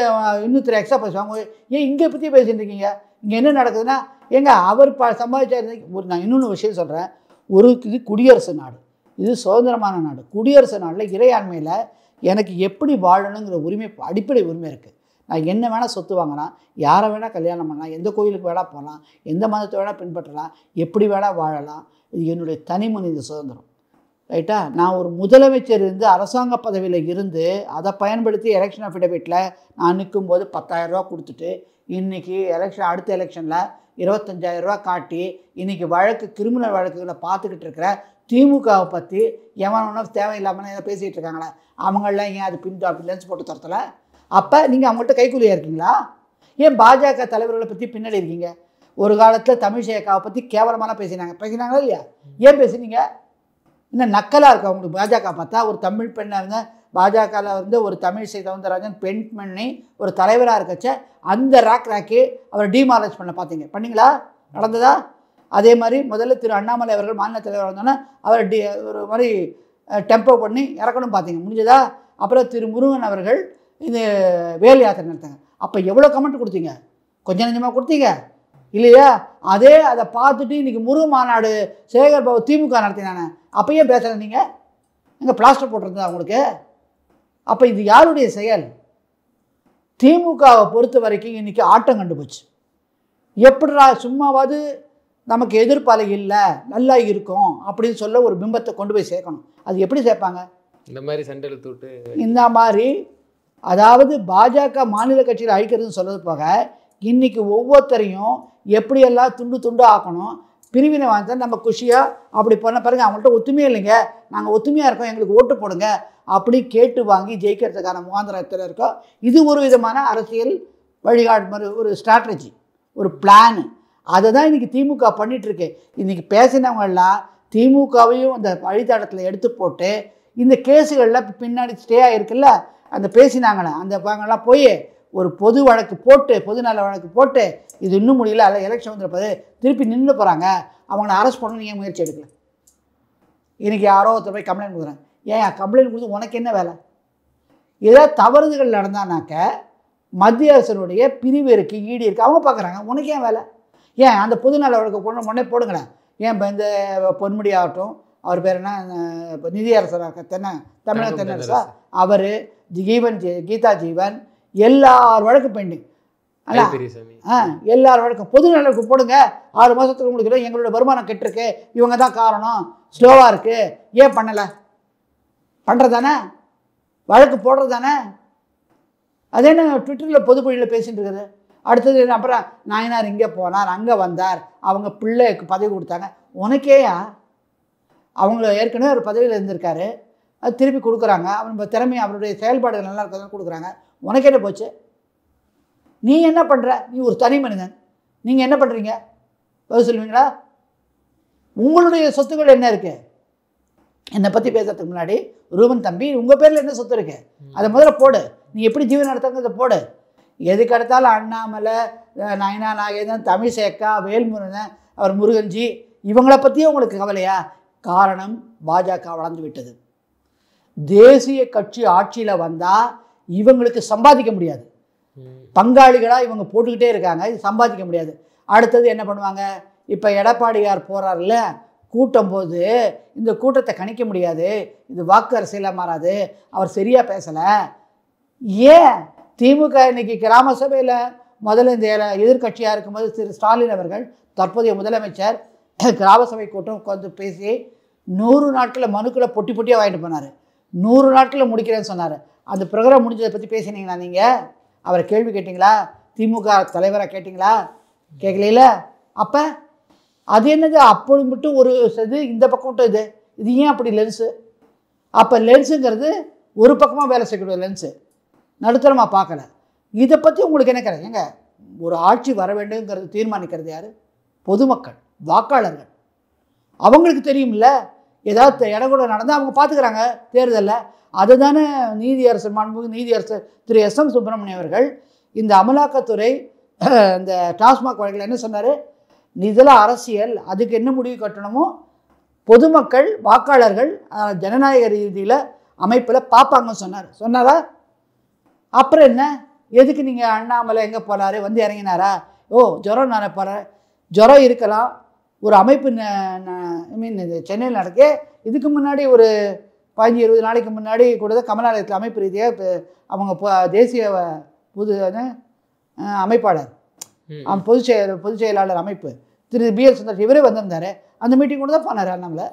இன்னொருத்தர் எக்ஸ்ட்ரா பேசுவாங்க. ஏன் இங்கே பற்றி பேசிட்டு இருக்கீங்க? இங்கே என்ன நடக்குதுன்னா, ஏங்க அவர் சம்பாதிச்சாரு. நான் இன்னொன்று விஷயம் சொல்கிறேன். இது குடியரசு நாடு, இது சுதந்திரமான நாடு. குடியரசு நாட்டில் இறையாண்மையில் எனக்கு எப்படி வாழணுங்கிற உரிமை, அடிப்படை உரிமை இருக்குது. நான் என்ன வேணால் சொத்து வாங்கலாம், யாரை வேணால் கல்யாணம் பண்ணலாம், எந்த கோயிலுக்கு வேணால் போகலாம், எந்த மதத்தை வேணால் பின்பற்றலாம், எப்படி வேணால் வாழலாம். இது என்னுடைய தனி மனித சுதந்திரம். ரைட்டா? நான் ஒரு முதலமைச்சர் இருந்து அரசாங்க பதவியில் இருந்து அதை பயன்படுத்தி எலெக்ஷன் அஃபிடவிட்டில் நான் நிற்கும்போது 10,000 ரூபா கொடுத்துட்டு இன்றைக்கி அடுத்த எலெக்ஷனில் 25,000 ரூபா காட்டி இன்றைக்கி கிரிமினல் வழக்குகளை பார்த்துக்கிட்டு இருக்கிற திமுகவை பற்றி எவனோ தேவையில்லாமல் ஏதோ பேசிகிட்டு இருக்காங்களே, அவங்களெலாம் ஏன் அது அப்படி லென்ஸ் போட்டு தரத்தலை? அப்போ நீங்கள் அவங்கள்ட்ட கைக்கூலியாக இருக்கீங்களா? ஏன் பாஜக தலைவர்களை பற்றி பின்னாடி இருக்கீங்க? ஒரு காலத்தில் தமிழிசைக்காவை பற்றி கேவலமான பேசினாங்களா இல்லையா? ஏன் பேசுனீங்க? இன்னும் நக்கலாக இருக்குது அவங்களுக்கு பாஜக பார்த்தா. ஒரு தமிழ் பெண்ணாக இருந்த பாஜகவில் வந்து ஒரு தமிழிசை சவுந்தரராஜன் பெண் பண்ணி ஒரு தலைவராக இருக்கச்ச அந்த ராக்கி அவரை டிமாரலைஸ் பண்ணீங்களா? நடந்ததா? அதே மாதிரி முதல்ல திரு அண்ணாமலை அவர்கள் மாநில தலைவர் வந்தோன்னே அவரை ஒரு மாதிரி டெம்போ பண்ணி இறக்கணும் பார்த்தீங்க, முடிஞ்சதா? அப்புறம் திரு முருகன் அவர்கள் இது வேல் யாத்திரை நடத்தாங்க. அப்போ எவ்வளோ கமெண்ட் கொடுத்தீங்க? கொஞ்சம் நஞ்சமாக கொடுத்தீங்க இல்லையா? அதை பார்த்துட்டு இன்றைக்கி முருகன் மாநாடு சேகர் பாபு திமுக நடத்தினானே, அப்போ ஏன் பேசலை நீங்கள்? எங்கே பிளாஸ்டர் போட்டிருந்தா அவங்களுக்கு? அப்போ இது யாருடைய செயல்? திமுகவை பொறுத்த வரைக்கும் இன்றைக்கி ஆட்டம் கண்டு போச்சு. எப்படிடா சும்மாவது நமக்கு எதிர்ப்பாலை இல்லை, நல்லா இருக்கும் அப்படின்னு சொல்ல ஒரு பிம்பத்தை கொண்டு போய் சேர்க்கணும். அது எப்படி சேர்ப்பாங்க? இந்த மாதிரி சண்டை தூட்டு இந்த மாதிரி, அதாவது பாஜக மாநில கட்சியில் அழிக்கிறதுன்னு சொல்கிறது போக இன்றைக்கி ஒவ்வொருத்தரையும் எப்படியெல்லாம் துண்டு ஆக்கணும், பிரிவினை வாங்க நம்ம குஷியாக அப்படி பண்ண பாருங்கள். அவங்கள்ட்ட ஒத்துமையாக இல்லைங்க, நாங்கள் ஒத்துமையாக இருக்கோம், எங்களுக்கு ஓட்டு போடுங்க அப்படி கேட்டு வாங்கி ஜெயிக்கிறதுக்கான முகாந்திரத்தில் இருக்கோம். இது ஒரு விதமான அரசியல் வழிகாட்டு மாதிரி ஒரு ஸ்ட்ராட்டஜி, ஒரு பிளானு. அதை தான் இன்றைக்கி திமுக பண்ணிகிட்ருக்கு. இன்றைக்கி பேசினவங்கெல்லாம் திமுகவையும் அந்த வழித்தடத்தில் எடுத்து போட்டு இந்த கேஸுகளில் பின்னாடி ஸ்டே ஆகிருக்குல்ல, அந்த பேசினாங்களே அந்த பாங்கெல்லாம் போய் ஒரு பொது வழக்கு போட்டு, பொது நல வழக்கு போட்டு இது இன்னும் முடியல, அதில் எலெக்ஷன் வந்துருப்பது திருப்பி நின்று போகிறாங்க, அவங்கள அரெஸ்ட் பண்ணணும் நீங்கள் முயற்சி எடுக்கல. இன்றைக்கி யாரோ ஒருத்தர் போய் கம்ப்ளைண்ட் கொடுக்குறேன். ஏன் கம்ப்ளைண்ட் கொடுத்து உனக்கு என்ன வேலை? ஏதாவது தவறுகள் நடந்தானாக்க மத்திய அரசனுடைய பிரிவு இருக்குது, ஈடு இருக்குது, அவங்க பார்க்குறாங்க, உனக்கு ஏன் வேலை? ஏன் அந்த பொது நல வழக்கு முன்னே போடுங்களேன். ஏன் இப்போ இந்த பொன்முடி ஆகட்டும், அவர் பேர் என்ன, இப்போ நிதியரசராக தமிழக தென்னரசா, அவர் ஜீவன் கீதா ஜீவன், எல்லார் வழக்கு பெண்டிங். எல்லார் வழக்கும் பொது நலனுக்கு போடுங்க, 6 மாதத்துக்கு உங்களுக்கு எங்களோட வருமானம் கெட்டிருக்கு, இவங்க தான் காரணம், ஸ்லோவாக இருக்குது, ஏன் பண்ணலை? பண்ணுறதானே, வழக்கு போடுறதானே. அதே என்ன ட்விட்டரில் பொது பொழியில் பேசிகிட்டு இருக்குது. அடுத்தது அப்புறம் நாயனார் இங்கே போனார், அங்கே வந்தார், அவங்க பிள்ளைக்கு பதவி கொடுத்தாங்க. உனக்கேயா? அவங்க ஏற்கனவே ஒரு பதவியில் இருந்திருக்காரு, அது திருப்பி கொடுக்குறாங்க, அவன் திறமை அவருடைய செயல்பாடுகள் நல்லா இருக்கிறது கொடுக்குறாங்க. உனக்கு என்ன போச்சு? நீ என்ன பண்ணுற? நீ ஒரு தனி மனிதன், நீங்கள் என்ன பண்ணுறீங்க? பதில் சொல்லுவீங்களா? உங்களுடைய சொத்துக்கள் என்ன இருக்குது? என்னை பற்றி பேசுறதுக்கு முன்னாடி ரூபன் தம்பி, உங்கள் பேரில் என்ன சொத்து இருக்குது அதை முதல்ல போடு. நீ எப்படி ஜீவன் நடத்துறதை போடு. எதுக்கு எடுத்தாலும் அண்ணாமலை, நயனா நாகேந்திரன், தமிழ்சேகா, வேல்முருகன், அவர் முருகன்ஜி, இவங்களை பற்றியே உங்களுக்கு கவலையா? காரணம், பாஜக வளர்ந்து விட்டது. தேசிய கட்சி ஆட்சியில் வந்தால் இவங்களுக்கு சம்பாதிக்க முடியாது, பங்காளிகளாக இவங்க போட்டுக்கிட்டே இருக்காங்க, இது சம்பாதிக்க முடியாது. அடுத்தது என்ன பண்ணுவாங்க? இப்போ எடப்பாடியார் போகிறார்ல கூட்டம் போது, இந்த கூட்டத்தை கணிக்க முடியாது, இது வாக்கு அரசியலாக மாறாது, அவர் சரியாக பேசலை. ஏன் திமுக இன்னைக்கு கிராம சபையில் முதல்ல இந்த எதிர்கட்சியாக இருக்கும்போது திரு ஸ்டாலின் அவர்கள், தற்போதைய முதலமைச்சர், கிராம சபை கூட்டம் உட்காந்து பேசி 100 நாட்களில் மனுக்களை பொட்டி பொட்டியாக வாங்கிட்டு போனார். 100 நாட்களில் முடிக்கிறேன்னு சொன்னார். அந்த ப்ரோக்ராம் முடிஞ்சதை பற்றி பேசினீங்களா? நீங்கள் அவரை கேள்வி கேட்டிங்களா? திமுக தலைவராக கேட்டிங்களா? கேட்கல. அப்போ அது என்னது? அப்படி மட்டும் ஒரு இது, இந்த பக்கம் மட்டும் இது ஏன் அப்படி லென்ஸு? அப்போ லென்ஸுங்கிறது ஒரு பக்கமாக வேலை செய்யக்கூடிய லென்ஸு, நடுத்தரமாக பார்க்கல. இதை பற்றி உங்களுக்கு என்ன கிடையாது? ஏங்க, ஒரு ஆட்சி வர வேண்டுங்கிறது தீர்மானிக்கிறது யார்? பொதுமக்கள், வாக்காளர்கள். அவங்களுக்கு தெரியும்ல, ஏதாவது இடங்கூட நடந்தால் அவங்க பார்த்துக்கிறாங்க தேர்தலில். அதுதானே நீதியரசர், மாண்புமிகு நீதியரசர் திரு எஸ்.எம். சுப்பிரமணியம் அவர்கள் இந்த அமலாக்கத்துறை இந்த டாஸ்மாக் வழக்கில் என்ன சொன்னார்? இதெல்லாம் அரசியல், அதுக்கு என்ன முடிவு கட்டணுமோ பொதுமக்கள், வாக்காளர்கள் ஜனநாயக ரீதியில் அமைப்பில் பார்ப்பாங்கன்னு சொன்னாரா? அப்புறம் என்ன? எதுக்கு நீங்கள் அண்ணாமலை எங்கே போனார், வந்து இறங்கினாரா? ஓ, ஜுரம் நான் போகிறேன், ஜுரம் இருக்கலாம். ஒரு அமைப்பு ஐ மீன் இது சென்னையில் நடக்க, இதுக்கு முன்னாடி ஒரு 15-20 நாளைக்கு முன்னாடி கூட தான் கமலாலயத்தில் அமைப்பு ரீதியாக அவங்க தேசிய பொது அமைப்பாளர், பொதுச் செயலாளர் அமைப்பு திரு B.L. சுந்தர் இவரே வந்திருந்தார். அந்த மீட்டிங் கூட தான் போனார் அண்ணாமலை.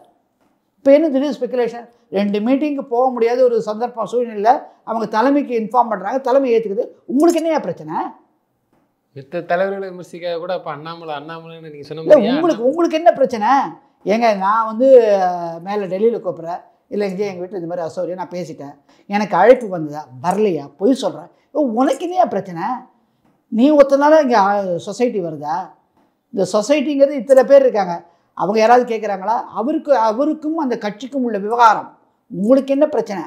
இப்போ என்ன திடீர் ஸ்பெகுலேஷன்? 2 மீட்டிங்கு போக முடியாத ஒரு சந்தர்ப்பம் சூழ்நிலை, அவங்க தலைமைக்கு இன்ஃபார்ம் பண்ணுறாங்க, தலைமை ஏற்றுக்குது. உங்களுக்கு என்னையா பிரச்சனை? மித்த தலைவர்களை விமர்சிக்க கூட இப்போ அண்ணாமலைன்னு நீங்கள் சொன்ன உங்களுக்கு என்ன பிரச்சனை? ஏங்க, நான் வந்து மேலே டெல்லியில் கூப்பிட்றேன், இல்லை இங்கே எங்கள் வீட்டில் இது மாதிரி அசௌரியம், நான் பேசிட்டேன், எனக்கு அழைப்பு வந்ததா, வரலையா, பொய் சொல்கிறேன். உனக்கு என்னையா பிரச்சனை? நீ ஒருத்தனால இங்கே சொசைட்டி வருதா? இந்த சொசைட்டிங்கிறது இத்தனை பேர் இருக்காங்க, அவங்க யாராவது கேட்குறாங்களா? அவருக்கும் அந்த கட்சிக்கும் உள்ள விவகாரம். உங்களுக்கு என்ன பிரச்சனை?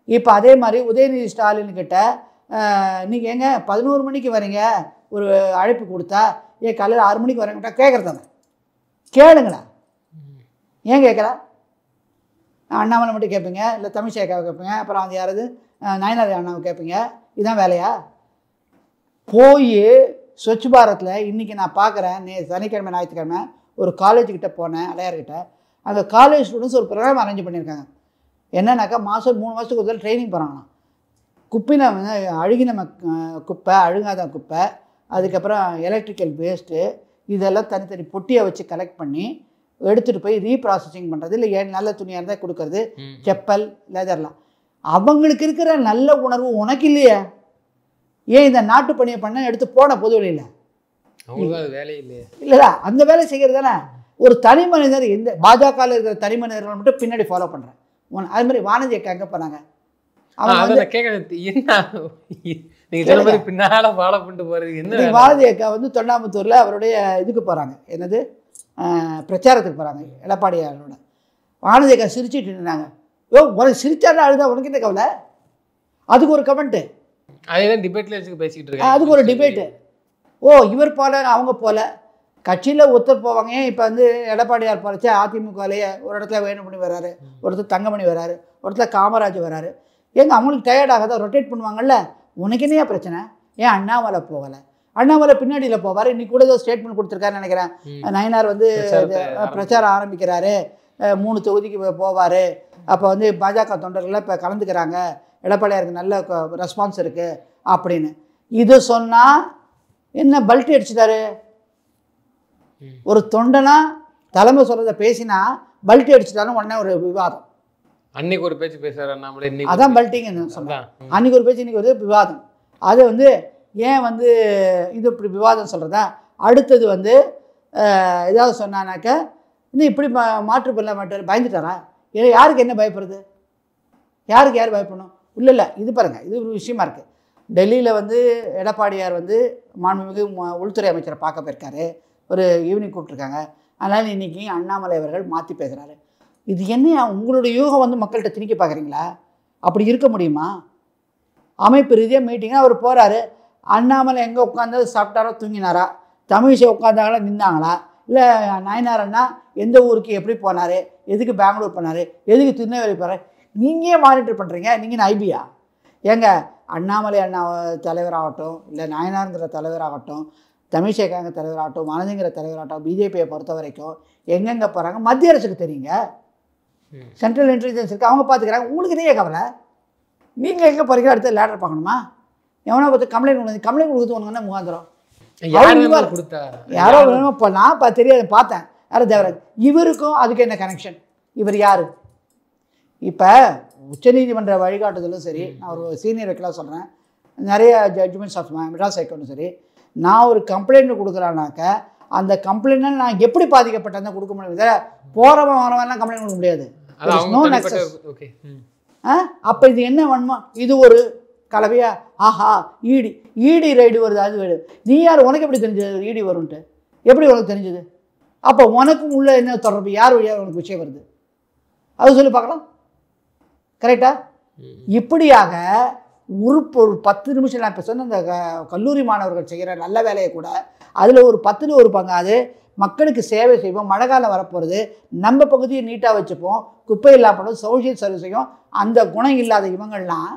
இப்போ அதே மாதிரி உதயநிதி ஸ்டாலின்கிட்ட நீங்கள் எங்க 11 மணிக்கு வரீங்க, ஒரு அழைப்பு கொடுத்தா, ஏன் காலையில் 6 மணிக்கு வரீங்கட்டா கேட்குறதாங்க, கேளுங்களா? ஏன் கேட்கல? அண்ணாமலை மட்டும் கேட்பீங்க, இல்லை தமிழ்சேகாவை கேட்பீங்க, அப்புறம் அது யாராவது நயனார் அண்ணாவை கேட்பீங்க. இதுதான் வேலையா? போய் ஸ்வச் பாரத்தில் இன்றைக்கி நான் பார்க்குறேன், சனிக்கிழமை ஞாயிற்றுக்கிழமை ஒரு காலேஜுக்கிட்ட போனேன், அடையார்கிட்ட. அந்த காலேஜ் ஸ்டூடெண்ட்ஸ் ஒரு ப்ரோக்ராம் அரேஞ்ச் பண்ணியிருக்காங்க. என்னன்னாக்கா, மாதம் 3 மாதத்துக்கு ஒரு தடவை ட்ரைனிங் போகிறாங்களாம். குப்பைனை வந்து அழுகின குப்பை, அழுகாத குப்பை, அதுக்கப்புறம் எலக்ட்ரிக்கல் வேஸ்ட்டு, இதெல்லாம் தனித்தனி பொட்டியை வச்சு கலெக்ட் பண்ணி எடுத்துகிட்டு போய் ரீப்ராசஸிங் பண்ணுறது, இல்லை நல்ல துணியாக இருந்தால் கொடுக்கறது, செப்பல், லெதர்லாம். அவங்களுக்கு இருக்கிற நல்ல உணர்வு உனக்கு இல்லையா? ஏன் இந்த நாட்டு பணியை பண்ண எடுத்து போன பொது வழியில் வேலை இல்லையா? இல்லைடா, அந்த வேலை செய்கிறது தானே. ஒரு தனி மனிதர், எந்த பாஜகவில் இருக்கிற தனி மனிதர்கள் மட்டும் பின்னாடி ஃபாலோ பண்ணுறேன். அது மாதிரி வானதி அக்கா எங்கே போனாங்க? வானதி அக்கா வந்து தொண்டாமுத்தூரில் அவருடைய இதுக்கு போகிறாங்க, என்னது பிரச்சாரத்துக்கு போகிறாங்க எடப்பாடியாரோட. வானதி அக்கா சிரிச்சுட்டு இருந்தாங்க. உனக்கு சிரிச்சாலும் அழுதா உனக்கு என்ன கவலை? அதுக்கு ஒரு கமெண்ட்டு, அதுக்கு ஒரு டிபேட்டு. ஓ, இவர் போல அவங்க போல கட்சியில் ஒருத்தர் போவாங்க. ஏன் இப்போ வந்து எடப்பாடியார் போலச்சா அதிமுகலேயே ஒரு இடத்துல வேணுமணி வராரு, ஒருத்தர் தங்கமணி வராரு, ஒருத்தர் காமராஜ் வராரு. ஏங்க, அவங்களுக்கு டயர்டாகாத ரொட்டேட் பண்ணுவாங்கல்ல. உனக்கு என்னையா பிரச்சனை? ஏன் அண்ணாமலை போகலை? அண்ணாமலை பின்னாடியில் போவார். இன்னைக்கு கூட ஏதோ ஸ்டேட்மெண்ட் கொடுத்துருக்காருன்னு நினைக்கிறேன். நயனார் வந்து பிரச்சாரம் ஆரம்பிக்கிறாரு, 3 தொகுதிக்கு போவார். அப்போ வந்து பாஜக தொண்டர்கள்லாம் இப்போ கலந்துக்கிறாங்க, எடப்பாடியாருக்கு நல்ல ரெஸ்பான்ஸ் இருக்குது அப்படின்னு. இது சொன்னால் என்ன பல்ட்டி அடிச்சுட்டாரு? ஒரு தொண்டனா தலைமை சொல்கிறத பேசினா பல்ட்டி அடிச்சுட்டாலும் உடனே ஒரு விவாதம். அன்னைக்கு ஒரு பேச்சு பேசுறாரு அண்ணாமலை, அதான் பல்ட்டிங்கன்னு சொன்னான். அன்றைக்கி ஒரு பேச்சு, இன்றைக்கி ஒரு விவாதம். அது வந்து ஏன் வந்து இது இப்படி விவாதம் சொல்கிறதா? அடுத்தது வந்து ஏதாவது சொன்னானாக்க இன்னும் இப்படி மாற்று பண்ண மாட்டார், பயந்துட்டாரா? யாருக்கு என்ன பயப்படுறது? யாருக்கு யார் பயப்படணும்? இல்லை இது பாருங்கள், இது ஒரு விஷயமா இருக்குது. டெல்லியில் வந்து எடப்பாடியார் வந்து மாண்புமிகு உள்துறை அமைச்சரை பார்க்க போயிருக்காரு, ஒரு ஈவினிங் கூப்பிட்ருக்காங்க. அதனால் இன்றைக்கி அண்ணாமலை அவர்கள் மாற்றி பேசுகிறாரு. இது என்ன உங்களுடைய யூகம் வந்து மக்கள்கிட்ட திணிக்க பார்க்குறீங்களா? அப்படி இருக்க முடியுமா? அமைப்பு ரீதியாக மீட்டிங்காக அவர் போகிறாரு. அண்ணாமலை எங்கே உட்காந்து சாப்பிட்டாரோ தூங்கினாரா? தமிழிசை உட்காந்தாங்களா நின்னாங்களா? இல்லை நயனார் அண்ணா எந்த ஊருக்கு எப்படி போனார், எதுக்கு பெங்களூர் போனார், எதுக்கு திருநெல்வேலி போகிறார்? நீங்கள் மானிட்டர் பண்ணுறீங்க. நீங்கள் ஐபியா? ஏங்க அண்ணாமலை அண்ணா தலைவராகட்டும், இல்லை நயனாருங்கிற தலைவராகட்டும், தமிழிசைக்காங்க தலைவராகட்டும், மனதிங்கிற தலைவராகட்டும், பிஜேபியை பொறுத்த வரைக்கும் எங்கெங்கே போகிறாங்க மத்திய அரசுக்கு தெரியுங்க. சென்ட்ரல் இன்டெலிஜென்ஸ் இருக்குது, அவங்க பார்த்துக்கிறாங்க. உங்களுக்கு இதையே கவலை. நீங்கள் எங்கே போகிறீங்க? அடுத்த லேட்டர் பார்க்கணுமா? எவனா பார்த்து கம்ப்ளைண்ட் கொடுத்து ஒன்றுங்கன்னா முகாந்திரம் யாரோ வேணும். இப்போ நான் தெரியாது பார்த்தேன், யாரோ தேவராஜ். இவருக்கும் அதுக்கு என்ன கனெக்ஷன்? இவர் யார்? இப்போ உச்சநீதிமன்ற வழிகாட்டுதலும் சரி, நான் ஒரு சீனியர் வைக்கலாம் சொல்கிறேன், நிறைய ஜட்ஜ்மெண்ட்ஸ் ஆஃப் மெட்ராஸ் ஹைகோர்ட்டும் சரி, நான் ஒரு கம்ப்ளைண்ட் கொடுக்குறானாக்க அந்த கம்ப்ளைண்ட்னால் நான் எப்படி பாதிக்கப்பட்டேன் தான் கொடுக்க முடியாது. போகிறவன் வரவெல்லாம் கம்ப்ளைண்ட் கொடுக்க முடியாது. அப்போ இது என்ன வேணுமா? இது ஒரு கலவையா? ஆஹா ஈடி ரைடு வருது, அது வருது. நீ யார்? உனக்கு எப்படி தெரிஞ்சது ஈடி வரும்ன்ட்டு? எப்படி உனக்கு தெரிஞ்சது? அப்போ உனக்கும் உள்ள என்ன தொடர்பு? யார் வழியாக உனக்கு விஷயம் வருது? அது சொல்லி பார்க்கலாம். கரெக்டா? இப்படியாக ஒரு 10 நிமிஷம் நான் இப்போ சொன்ன இந்த கல்லூரி மாணவர்கள் செய்கிற நல்ல வேலையை கூட அதில் ஒரு 10ல் ஒரு பங்கு அது மக்களுக்கு சேவை செய்வோம். மழை காலம் வரப்போகிறது, நம்ம பகுதியை நீட்டாக வச்சுப்போம், குப்பை இல்லாமல் சோஷியல் சர்வீஸையும் அந்த குணம் இல்லாத இவங்கள்லாம்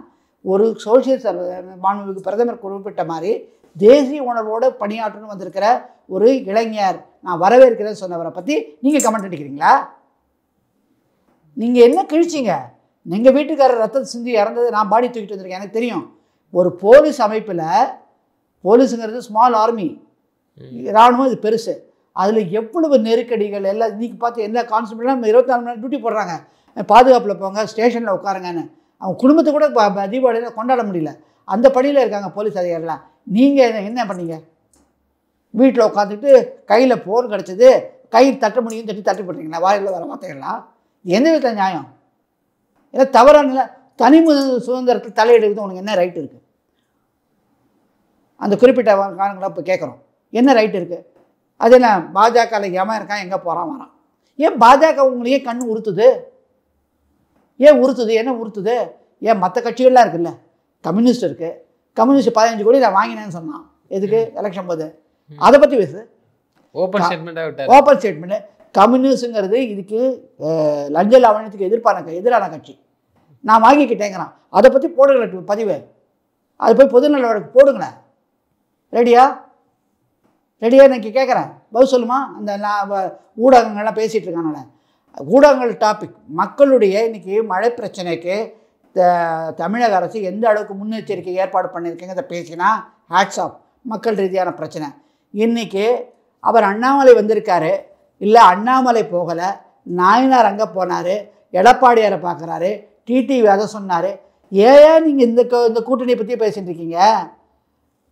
ஒரு சோஷியல் சர்வீஸ் மாண்புமிகு பிரதமர் குறிப்பிட்ட மாதிரி தேசிய உணர்வோடு பணியாற்றணும் வந்திருக்கிற ஒரு இளைஞர் நான் வரவேற்கிறேன்னு சொன்னவரை பற்றி நீங்கள் கமெண்ட் அடிக்கிறீங்களா? நீங்கள் என்ன கிழிச்சிங்க? எங்கள் வீட்டுக்காரர் ரத்தம் சிந்தி இறந்தது, நான் பாடி தூக்கிட்டு வந்திருக்கேன், எனக்கு தெரியும். ஒரு போலீஸ் அமைப்பில், போலீஸுங்கிறது ஸ்மால் ஆர்மி, இராணுவம் இது பெருசு, அதில் எவ்வளவு நெருக்கடிகள் எல்லாம் இன்றைக்கி பார்த்து எல்லா கான்ஸ்டபிளும் 24 மணி நேரம் டியூட்டி போடுறாங்க. பாதுகாப்பில் போங்க, ஸ்டேஷனில் உட்காருங்கன்னு. அவங்க குடும்பத்தை கூட தீபாவளியில் கொண்டாட முடியல, அந்த பணியில் இருக்காங்க போலீஸ் அதிகாரிலாம். நீங்கள் என்ன பண்ணீங்க? வீட்டில் உட்காந்துட்டு கையில் போன் கிடச்சிது, கை தட்ட முடியும் தட்டி போடுறீங்களா? வாயில் வர வார்த்தைகள்லாம் எந்த விதத்தில் நியாயம்? ஏன்னா தவறான தனி சுதந்திரத்தில் தலையிடுறது உனக்கு என்ன ரைட் இருக்குது? அந்த குறிப்பிட்ட காரணங்களாக இப்போ கேட்குறோம், என்ன ரைட் இருக்குது? அது என்ன பாஜகவில் எவன் இருக்கான், எங்கே போகிறான் வரான்? ஏன் பாஜக உங்களையே கண்ணு உறுத்துது? ஏன் உறுத்துது? என்ன உறுத்துது? ஏன் மற்ற கட்சிகள்லாம் இருக்குல்ல, கம்யூனிஸ்ட் இருக்குது, கம்யூனிஸ்ட் 15 கோடி நான் வாங்கினேன்னு சொன்னான், எதுக்கு? எலெக்ஷன் போது. அதை பற்றி பேசு. Open statement. கம்யூனிஸ்டுங்கிறது இதுக்கு லஞ்ச லாவணியத்துக்கு எதிரான கட்சி, நான் வாங்கிக்கிட்டேங்கிறான். அதை பற்றி போடுங்களேன் பதிவு, அது போய் பொதுநல வழக்கு போடுங்களேன். ரெடியா இன்னைக்கு கேட்குறேன், பதில் சொல்லுமா? அந்த ஊடகங்கள்லாம் பேசிகிட்டு இருக்கானால, ஊடகங்கள் டாபிக் மக்களுடைய இன்றைக்கி மழை பிரச்சனைக்கு தமிழக அரசு எந்த அளவுக்கு முன்னெச்சரிக்கை ஏற்பாடு பண்ணியிருக்கீங்க பேசினா ஹேட்ஸ் ஆஃப். மக்கள் ரீதியான பிரச்சனை. இன்றைக்கி அவர் அண்ணாமலை வந்திருக்காரு, இல்லை அண்ணாமலை போகலை, நாயனார் அங்கே போனார், எடப்பாடியாரை பார்க்குறாரு, டிடிவி அதை சொன்னார். ஏன் நீங்கள் இந்த கூட்டணியை பற்றி பேசிகிட்டு இருக்கீங்க?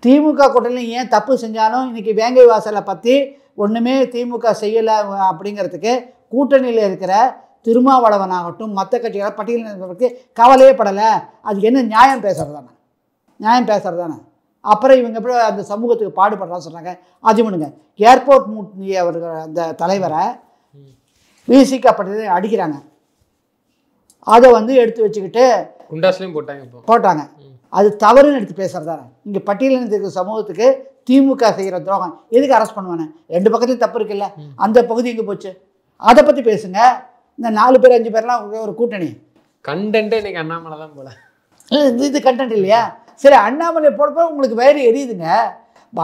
திமுக கூட்டணியில் ஏன் தப்பு செஞ்சாலும் இன்றைக்கி வேங்கை வாசலை பற்றி ஒன்றுமே திமுக செய்யலை அப்படிங்கிறதுக்கு கூட்டணியில் இருக்கிற திருமாவளவனாகட்டும் மற்ற கட்சிகளை பட்டியலில் பற்றி கவலையே படலை. அதுக்கு என்ன நியாயம் பேசுகிறது தானே? அப்புறம் இவங்க எப்படி அந்த சமூகத்துக்கு பாடுபடுறான்னு சொன்னாங்க. அது பண்ணுங்க, ஏர்போர்ட் மூர்த்தி அவர்கள் அந்த தலைவரை விசிக்கப்பட்டது அடிக்கிறாங்க, அதை எடுத்து வச்சுக்கிட்டு குண்டாஸ்லையும் போட்டாங்க. அது தவறுன்னு எடுத்து பேசுகிறதானே? இங்கே பட்டியலில் இருக்கிற சமூகத்துக்கு திமுக செய்கிற துரோகம் எதுக்கு அரெஸ்ட் பண்ணுவானே? 2 பக்கத்தையும் தப்பு இருக்குல்ல, அந்த பகுதி எங்கே போச்சு? அதை பற்றி பேசுங்க. இந்த 4 பேர் 5 பேர்லாம் ஒரு கூட்டணி கண்டென்ட்டே இன்னைக்கு அண்ணாமலை தான் போல. இது கண்டென்ட் இல்லையா? சரி, அண்ணாமலை போடப்போ உங்களுக்கு வயிறு எரியுதுங்க.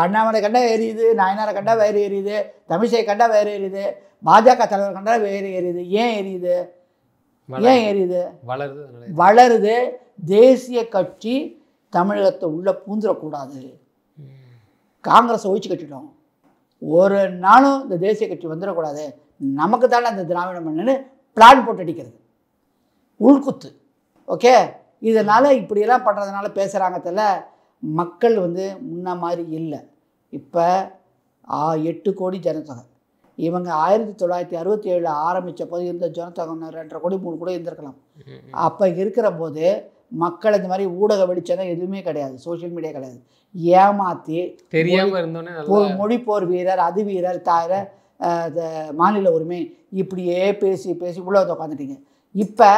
அண்ணாமலை கண்டா எரியுது, நாயனாரை கண்டா வேறு எரியுது, தமிழிசை கண்டா வேறு எரியுது, பாஜக தலைவர் கண்டா வேறு எரியுது. ஏன் எரியுது? ஏன் எரியுது? வளருது. தேசிய கட்சி தமிழகத்தை உள்ளே பூந்துடக்கூடாது. காங்கிரஸை ஒழிச்சு கட்டிட்டோம், ஒரு நாளும் இந்த தேசிய கட்சி வந்துடக்கூடாது, நமக்கு தானே அந்த திராவிட மண்ணுன்னு பிளான் போட்டு அடிக்கிறது, உள்குத்து. ஓகே, இதனால் இப்படியெல்லாம் பண்ணுறதுனால பேசுகிறாங்கத்தில் மக்கள் முன்ன மாதிரி இல்லை. இப்போ 8 கோடி ஜனத்தொகை. இவங்க 1967 ஆரம்பித்த போது இருந்த ஜனத்தொகை 2.5 கோடி 3 கோடி இருந்திருக்கலாம். அப்போ இருக்கிற போது மக்கள் இந்த மாதிரி ஊடக வெளிச்சம் எதுவுமே கிடையாது, சோஷியல் மீடியா கிடையாது. ஏமாற்றி தெரியாமல் இருந்தோன்னே மொழிப்போர் வீரர், அது வீரர், மாநில உரிமை இப்படியே பேசி பேசி உள்ளே வந்து உட்காந்துட்டீங்க. இப்போ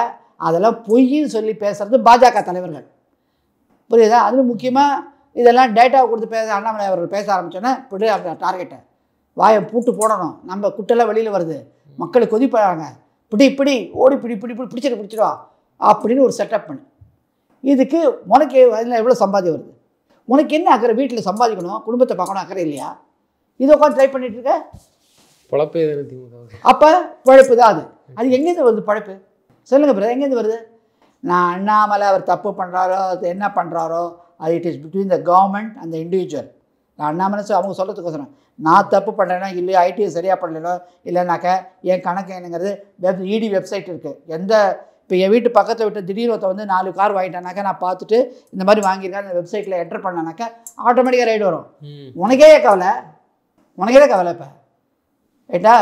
அதெல்லாம் பொய்ன்னு சொல்லி பேசுகிறது பாஜக தலைவர்கள், புரியுதா? அதில் முக்கியமாக இதெல்லாம் டேட்டாவை கொடுத்து அண்ணாமலை அவர்கள் பேச ஆரம்பித்தோன்னே இப்படி அந்த டார்கெட்டை வாயை பூட்டு போடணும். நம்ம குட்டெல்லாம் வெளியில் வருது, மக்கள் கொதிப்படுறாங்க, இப்படி ஓடி பிடிச்சிடுவா அப்படின்னு ஒரு செட்டப் பண்ணு. இதுக்கு உனக்கு அதில் எவ்வளோ சம்பாதியம் வருது? உனக்கு என்ன அக்கறை? வீட்டில் சம்பாதிக்கணும், குடும்பத்தை பார்க்கணும், அக்கறை இல்லையா? இதை உட்காந்து ட்ரை பண்ணிட்டு இருக்க. பொழப்பு அப்போ பழப்பு தான் அது. அது எங்கேருந்து வருது பழப்பு? சொல்லுங்கள் பிரதர், எங்கேருந்து வருது? நான் அண்ணாமலை அவர் தப்பு பண்ணுறாரோ, அது என்ன பண்ணுறாரோ, அது it is between the government and the individual. நான் அண்ணாமலை அவங்க சொல்கிறதுக்கோசரம் நான் தப்பு பண்ணுறேன்னா இல்லையோ, ஐடியை சரியாக பண்ணலோ இல்லைனாக்கா என் கணக்கு என்னங்கிறது இடி வெப்சைட் இருக்குது. இப்போ என் வீட்டு பக்கத்தை விட்டு திடீர்னு ஒருத்த 4 கார் வாங்கிட்டானாக்கா நான் பார்த்துட்டு இந்த மாதிரி வாங்கியிருக்கேன் அந்த வெப்சைட்டில் என்டர் பண்ணானாக்கா ஆட்டோமேட்டிக்காக ரைடு வரும். உனக்கே கவலை இப்போ ரைட்டா?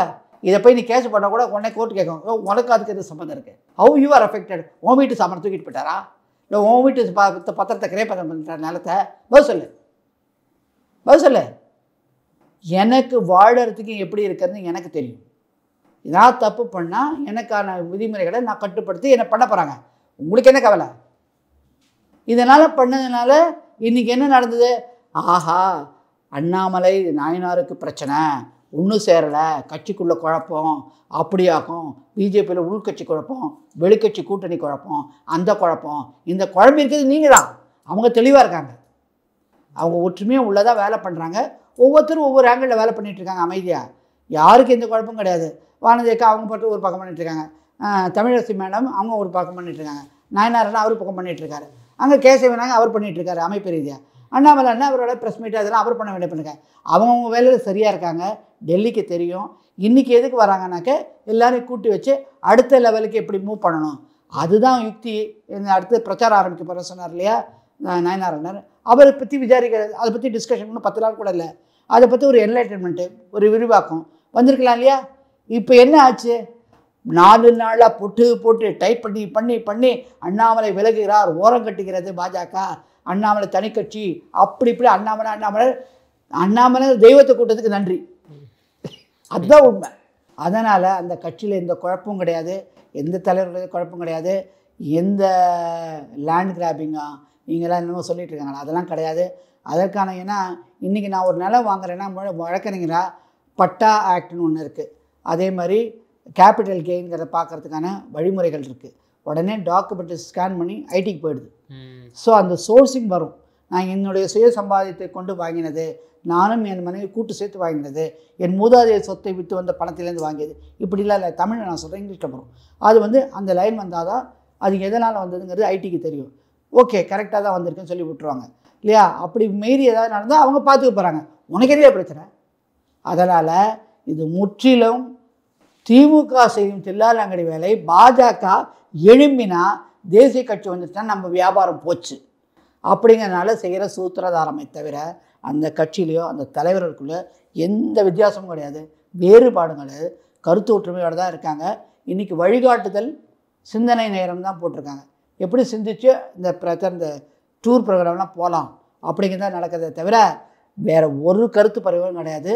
இதை போய் நீ கேஸ் பண்ணால் கூட உடனே கோர்ட்டு கேட்கும், உனக்கு அதுக்கு எது சம்மந்தம் இருக்குது? How you are affected? உன் வீட்டு சாமான் தூக்கிட்டு போயிட்டாரா, இல்லை உன் வீட்டு பத்திரத்தை கிரேப்பதம் பண்ணிட்டார் நிலத்தை? பதில் சொல்லு. எனக்கு வாழறதுக்கு எப்படி இருக்கிறதுன்னு எனக்கு தெரியும். நான் தப்பு பண்ணால் எனக்கான விதிமுறைகளை நான் கட்டுப்படுத்தி என்ன பண்ண போகிறாங்க, உங்களுக்கு என்ன கவலை? இதனால் பண்ணதுனால இன்றைக்கி என்ன நடந்தது? ஆஹா, அண்ணாமலை நாயனாருக்கு பிரச்சனை, ஒன்றும் சேரலை, கட்சிக்குள்ளே குழப்பம், அப்படியாக்கும், பிஜேபியில் உள்கட்சி குழப்பம், வெளிக்கட்சி கூட்டணி குழப்பம், அந்த குழப்பம், இந்த குழம்பு இருக்கிறது நீங்கள் தான். அவங்க தெளிவாக இருக்காங்க, அவங்க ஒற்றுமையாக உள்ளதாக வேலை பண்ணுறாங்க. ஒவ்வொருத்தரும் ஒவ்வொரு ஆங்கிளில் வேலை பண்ணிகிட்ருக்காங்க அமைதியாக. யாருக்கு எந்த குழப்பமும் கிடையாது. வானதியக்கா அவங்க பாட்டு ஒரு பக்கம் பண்ணிகிட்ருக்காங்க, தமிழரசி மேடம் அவங்க ஒரு பக்கம் பண்ணிகிட்ருக்காங்க, நாயனாரெல்லாம் அவர் பக்கம் பண்ணிகிட்ருக்காரு, அங்கே கேசவனாங்க அவர் பண்ணிகிட்ருக்காரு அமைப்பு ரீதியாக, அண்ணாமலை அண்ணா அவரோட ப்ரெஸ் மீட் அதெல்லாம் அவர் பண்ண வேண்டிய பண்ணுங்க. அவங்கவுங்க வேலையில் சரியாக இருக்காங்க, டெல்லிக்கு தெரியும். இன்றைக்கி எதுக்கு வராங்கனாக்க எல்லோரையும் கூட்டி வச்சு அடுத்த லெவலுக்கு எப்படி மூவ் பண்ணணும், அதுதான் யுக்தி. அடுத்து பிரச்சாரம் ஆரம்பிக்க போகிற சொன்னார் இல்லையா நாயனார், அவரை பற்றி விசாரிக்கிறது, அதை பற்றி டிஸ்கஷன் இன்னும் 10 நாள் கூட இல்லை, அதை பற்றி ஒரு என்லைட்டன்மெண்ட்டு, ஒரு விரிவாக்கம் வந்திருக்கலாம் இல்லையா? இப்போ என்ன ஆச்சு? 4 நாளாக போட்டு டைப் பண்ணி அண்ணாமலை விலகுகிறார், ஓரம் கட்டுகிறது பாஜக, அண்ணாமலை தனிக்கட்சி, அப்படி இப்படி அண்ணாமலை தெய்வத்தை கூட்டத்துக்கு நன்றி, அதுதான் உண்மை. அதனால் அந்த கட்சியில் எந்த குழப்பமும் கிடையாது, எந்த தலைவர்களும் குழப்பம் கிடையாது, எந்த லேண்ட் கிராபிங்கா நீங்களாம் என்னமோ சொல்லிகிட்டு இருக்காங்களா அதெல்லாம் கிடையாது. அதற்கான ஏன்னா இன்றைக்கி நான் ஒரு நிலம் வாங்குறேன்னா வழக்கறிஞரா பட்டா ஆக்ட்னு ஒன்று இருக்குது, அதே மாதிரி கேபிட்டல் கெயின்கிறத பார்க்குறதுக்கான வழிமுறைகள் இருக்குது. உடனே டாக்குமெண்ட்டை ஸ்கேன் பண்ணி ஐடிக்கு போயிடுது. ஸோ அந்த சோர்ஸிங் வரும். நான் என்னுடைய சுய சம்பாதியத்தை கொண்டு வாங்கினது, நானும் என் மனைவி கூட்டு சேர்த்து வாங்கினது, என் மூதாதையர் சொத்தை விட்டு வந்த பணத்திலேருந்து வாங்கியது, இப்படிலாம் இல்லை. தமிழில் நான் சொல்கிறேன், இங்கிலீஷில் போகிறோம். அது அந்த லைன் வந்தால் தான் அது எதனால் வந்ததுங்கிறது ஐடிக்கு தெரியும். ஓகே கரெக்டாக தான் வந்திருக்குன்னு சொல்லி விட்டுருவாங்க இல்லையா? அப்படி மீறி ஏதாவது நடந்தால் அவங்க பார்த்துக்க போகிறாங்க, உனக்கு எதிரே பிரச்சனை. அதனால் இது முற்றிலும் திமுக செய்யும் தில்லாலங்கடி வேலை. பாஜக எழும்பினா தேசிய கட்சி வந்துச்சுன்னா நம்ம வியாபாரம் போச்சு அப்படிங்கிறதுனால செய்கிற சூத்திரதாரமே தவிர அந்த கட்சியிலையோ அந்த தலைவர்களுக்குள்ளே எந்த வித்தியாசமும் கிடையாது, வேறுபாடும் கிடையாது, கருத்து ஒற்றுமையோடு தான் இருக்காங்க. இன்றைக்கி வழிகாட்டுதல் சிந்தனை நேரம் தான் போட்டிருக்காங்க, எப்படி சிந்திச்சு இந்த டூர் ப்ரோக்ராம்லாம் போகலாம் அப்படிங்கிறதான் நடக்கிறதே தவிர வேறு ஒரு கருத்து பரிவும் கிடையாது.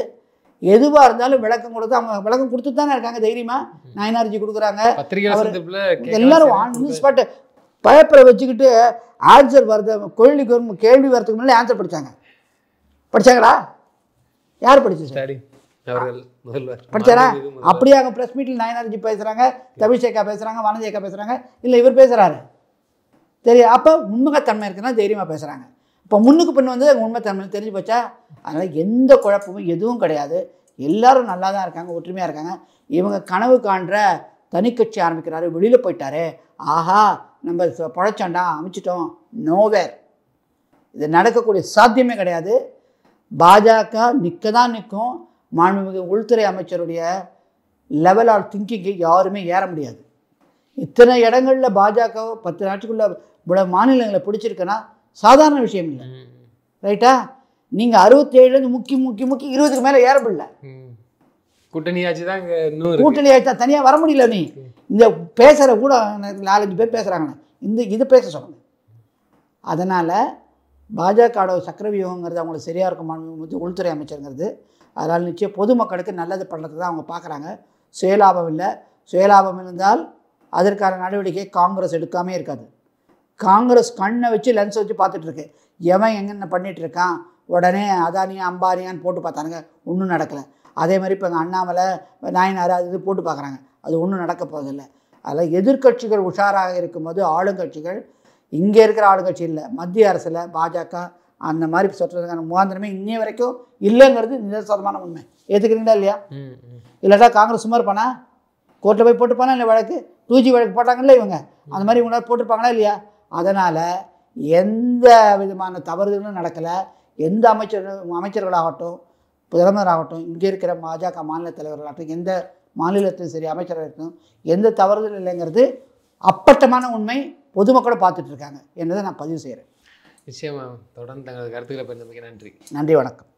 எதுவாக இருந்தாலும் விளக்கம் கொடுத்து அவங்க விளக்கம் கொடுத்துட்டு தானே இருக்காங்க தைரியமாக. நாயனார்ஜி கொடுக்குறாங்க, எல்லோரும் ஆன் ஸ்பாட்டு பேப்பரை வச்சுக்கிட்டு ஆன்சர் வருது, கேள்வி வரதுக்கு முன்னாடி ஆன்சர் படித்தாங்களா? யார் படிச்சு படித்தாரா? அப்படியே அங்கே ப்ரெஸ் மீட்டில் நாயனார்ஜி பேசுகிறாங்க, தமிழிசைக்கா பேசுகிறாங்க, வானதியக்கா பேசுகிறாங்க, இல்லை இவர் பேசுகிறாரு தெரியும். அப்போ உண்மைத்தன்மை இருக்குன்னா தைரியமாக பேசுகிறாங்க. இப்போ முன்னுக்கு பின் வந்து உண்மை தன்மை தெரிஞ்சு போச்சா. அதனால் எந்த குழப்பமும் எதுவும் கிடையாது. எல்லாரும் நல்லா தான் இருக்காங்க, ஒற்றுமையாக இருக்காங்க. இவங்க கனவு காண்ற தனிக்கட்சி ஆரம்பிக்கிறாரு, வெளியில் போயிட்டாரு, ஆஹா நம்ம பழைச்சாண்டா அமைச்சிட்டோம், நோவேர். இது நடக்கக்கூடிய சாத்தியமே கிடையாது. பாஜக நிற்க தான் நிற்கும். மாண்புமிகு உள்துறை அமைச்சருடைய லெவல் ஆஃப் திங்கிங்கை யாருமே ஏற முடியாது. இத்தனை இடங்களில் பாஜக 10 நாட்டுக்குள்ள இவ்வளோ மாநிலங்களை பிடிச்சிருக்குன்னா சாதாரண விஷயம் இல்லை. ரைட்டா? நீங்கள் 67 முக்கி 20க்கு மேலே ஏற முடியல. கூட்டணி ஆட்சி தான் இன்னும் கூட்டணி ஆட்சி தான், தனியாக வர முடியல. நீ இந்த பேசுகிற கூட 4-5 பேர் பேசுகிறாங்கண்ணே, இது பேச சொல்லுங்கள். அதனால் பாஜகவோட சக்கர வியூகங்கிறது அவங்களுக்கு சரியாக இருக்கும் உள்துறை அமைச்சருங்கிறது. அதனால் நிச்சயம் பொதுமக்களுக்கு நல்லது பண்ணுறது தான் அவங்க பார்க்குறாங்க. சுயலாபம் இல்லை. சுயலாபம் இருந்தால் அதற்கான நடவடிக்கை காங்கிரஸ் எடுக்காமே இருக்காது. காங்கிரஸ் கண்ணை வச்சு லென்ஸ் வச்சு பார்த்துட்ருக்கு, எவன் எங்கென்ன பண்ணிகிட்ருக்கான், உடனே அதானியா அம்பானியான்னு போட்டு பார்த்தானுங்க, ஒன்றும் நடக்கலை. அதே மாதிரி இப்போ எங்கள் அண்ணாமலை நாயனார் அது இது போட்டு பார்க்குறாங்க, அது ஒன்றும் நடக்க போவதில்லை. அதில் எதிர்கட்சிகள் உஷாராக இருக்கும்போது ஆளுங்கட்சிகள், இங்கே இருக்கிற ஆளுங்கட்சி இல்லை, மத்திய அரசில் பாஜக அந்த மாதிரி சொல்கிறதுக்கான முகாந்திரமே இன்னைய வரைக்கும் இல்லைங்கிறது நிதர்சனமான உண்மை. ஏற்றுக்கிறீங்களா இல்லையா? இல்லாட்டா காங்கிரஸ் சும்மா இருப்பானா? கோர்ட்டில் போய் போட்டுப்பானா இல்லை வழக்கு? 2G வழக்கு போட்டாங்கல்ல இவங்க, அந்த மாதிரி இவங்களால போட்டிருப்பாங்களா இல்லையா? அதனால் எந்த விதமான தவறுகளும் நடக்கலை. எந்த அமைச்சர்களாகட்டும், பிரதமராகட்டும், இங்கே இருக்கிற பாஜக மாநில தலைவர்களாகட்டும், எந்த மாநிலத்திலும் சரி அமைச்சராக இருக்கட்டும், எந்த தவறுதலும் இல்லைங்கிறது அப்பட்டமான உண்மை. பொதுமக்களை பார்த்துட்டு இருக்காங்க என்பதை நான் பதிவு செய்கிறேன். நிச்சயமாக தொடர்ந்து தங்களது கருத்துக்களை பகிர்ந்தமைக்கு நன்றி. நன்றி, வணக்கம்.